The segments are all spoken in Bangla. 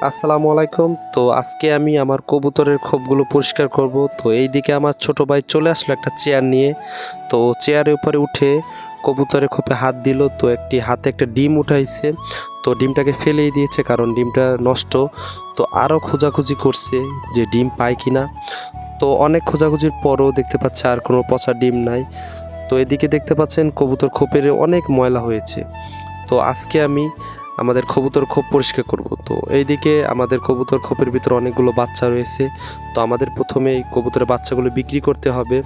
আসসালামু আলাইকুম। তো আজকে আমি আমার কবুতরের খোপগুলো পরিষ্কার করব। তো এইদিকে আমার ছোট ভাই চলে আসলো একটা চেয়ার নিয়ে। তো চেয়ারের উপরে উঠে কবুতরের খোপে হাত দিল। তো হাতে একটা ডিম উঠাইছে। তো ডিমটাকে ফেলেই দিয়েছে কারণ ডিমটা নষ্ট। তো আরও খোঁজাখুঁজি করছে যে ডিম পায় কিনা। তো অনেক খোঁজাখুঁজির পরও দেখতে পাচ্ছে আর কোনো পচা ডিম নাই। তো এদিকে দেখতে পাচ্ছেন কবুতর খোপের অনেক ময়লা হয়েছে। তো আজকে আমি আমাদের কবুতর খোপ পরিষ্কার করব। তো এইদিকে আমাদের কবুতর খোপের ভিতরে অনেকগুলো বাচ্চা রয়েছে। তো আমাদের প্রথমে এই কবুতরের বাচ্চাগুলো বিক্রি করতে হবে।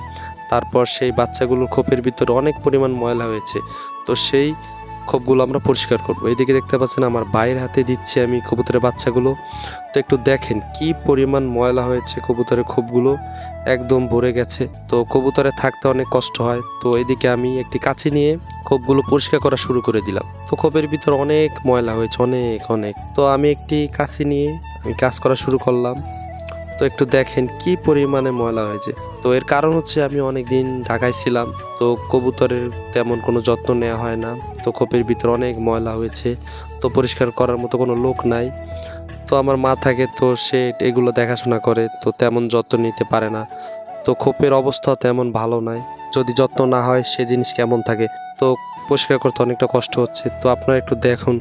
তারপর সেই বাচ্চাগুলোর খোপের ভিতরে অনেক পরিমাণ ময়লা হয়েছে। তো সেই খোপগুলো আমরা পরিষ্কার করব। এইদিকে দেখতে পাচ্ছেন আমার ভাইয়ের হাতে দিচ্ছি আমি কবুতরের বাচ্চাগুলো। তো একটু দেখেন কি পরিমাণ ময়লা হয়েছে, কবুতরের খোপগুলো একদম ভরে গেছে। তো কবুতরে থাকতে অনেক কষ্ট হয়। তো এদিকে আমি একটি কাঁচি নিয়ে খোপগুলো পরিষ্কার করা শুরু করে দিলাম। তো খোপের ভিতর অনেক ময়লা হয়েছে, অনেক অনেক। তো আমি একটি কাঁচি নিয়ে আমি কাজ করা শুরু করলাম। তো একটু দেখেন কি পরিমাণে ময়লা হয়েছে। তো এর কারণ হচ্ছে আমি অনেক দিন ঢাকায় ছিলাম। তো কবুতরের তেমন কোনো যত্ন নেওয়া হয় না। তো খোপের ভিতর অনেক ময়লা হয়েছে। তো পরিষ্কার করার মতো কোনো লোক নাই। তো আমার মা থাকে, তো সে এগুলো দেখাশোনা করে, তো তেমন যত্ন নিতে পারে না। তো খোপের অবস্থা তেমন ভালো নাই। যদি যত্ন না হয় সে জিনিস কেমন থাকে। তো পরিষ্কার করতে অনেকটা কষ্ট হচ্ছে। তো আপনারা একটু দেখুন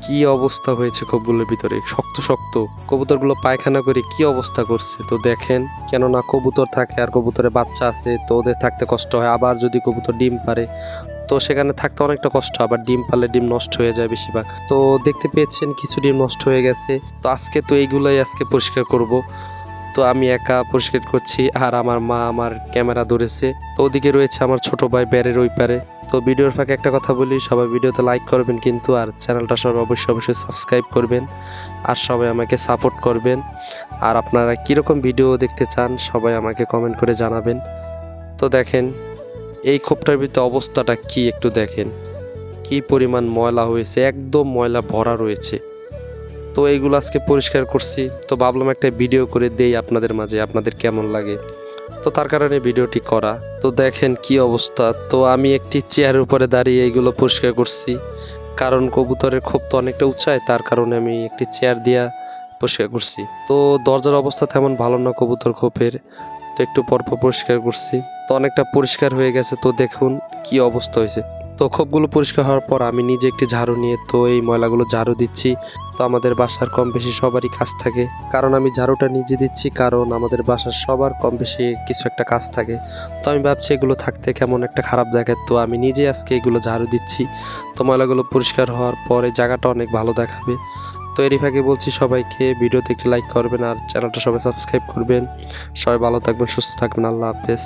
কি অবস্থা হয়েছে খোপগুলোর ভিতরে, শক্ত শক্ত কবুতরগুলো পায়খানা করে কি অবস্থা করছে। তো দেখেন, কেননা কবুতর থাকে আর কবুতরের বাচ্চা আছে, তো ওদের থাকতে কষ্ট হয়। আবার যদি কবুতর ডিম পারে তো সেখানে থাকতে অনেকটা কষ্ট। আবার ডিম পারলে ডিম নষ্ট হয়ে যায় বেশিরভাগ। তো দেখতে পেয়েছেন কিছু ডিম নষ্ট হয়ে গেছে। তো আজকে তো এইগুলাই আজকে পরিষ্কার করব। তো আমি একা পরিষ্কার করছি আর আমার মা আমার ক্যামেরা ধরেছে। তো ওদিকে রয়েছে আমার ছোট ভাই ব্যারের ওই পারে। তো ভিডিওর ফাঁকে একটা কথা বলি, সবাই ভিডিওতে লাইক করবেন কিন্তু, আর চ্যানেলটা সবাই অবশ্যই সাবস্ক্রাইব করবেন আর সবাই আমাকে সাপোর্ট করবেন। আর আপনারা কীরকম ভিডিও দেখতে চান সবাই আমাকে কমেন্ট করে জানাবেন। তো দেখেন এই খোপটার ভিতরে অবস্থাটা কি একটু দেখেন, কি পরিমাণ ময়লা হয়েছে, একদম ময়লা ভরা রয়েছে। তো এইগুলো আজকে পরিষ্কার করছি। তো ভাবলাম একটা ভিডিও করে দেই আপনাদের মাঝে, আপনাদের কেমন লাগে। তো তার কারণে ভিডিওটি করা। তো দেখেন কি অবস্থা। তো আমি একটি চেয়ারের উপরে দাঁড়িয়ে এইগুলো পরিষ্কার করছি, কারণ কবুতরের খোপ তো অনেকটা উঁচায়, তার কারণে আমি একটি চেয়ার দিয়া পরিষ্কার করছি। তো দরজার অবস্থা তেমন ভালো না কবুতর খোপের, তো একটু পরপর পরিষ্কার করছি। তো অনেকটা পরিষ্কার হয়ে গেছে। তো দেখুন কি অবস্থা হয়েছে। তো খোপগুলো পরিষ্কার হওয়ার পর আমি নিজে একটি ঝাড়ু নিয়ে তো এই ময়লাগুলো ঝাড়ু দিচ্ছি। তো আমাদের বাসার কম বেশি সবারই কাজ থাকে, কারণ আমি ঝাড়ুটা নিজে দিচ্ছি কারণ আমাদের বাসার সবার কম বেশি কিছু একটা কাজ থাকে। তো আমি ভাবছি এগুলো থাকতে কেমন একটা খারাপ দেখায়, তো আমি নিজে আজকে এগুলো ঝাড়ু দিচ্ছি। তো ময়লাগুলো পরিষ্কার হওয়ার পরে জায়গাটা অনেক ভালো দেখাবে। তো এরই ফাঁকে বলছি সবাইকে ভিডিওতে একটি লাইক করবেন আর চ্যানেলটা সবাই সাবস্ক্রাইব করবেন। সবাই ভালো থাকবেন, সুস্থ থাকবেন। আল্লাহ হাফেজ।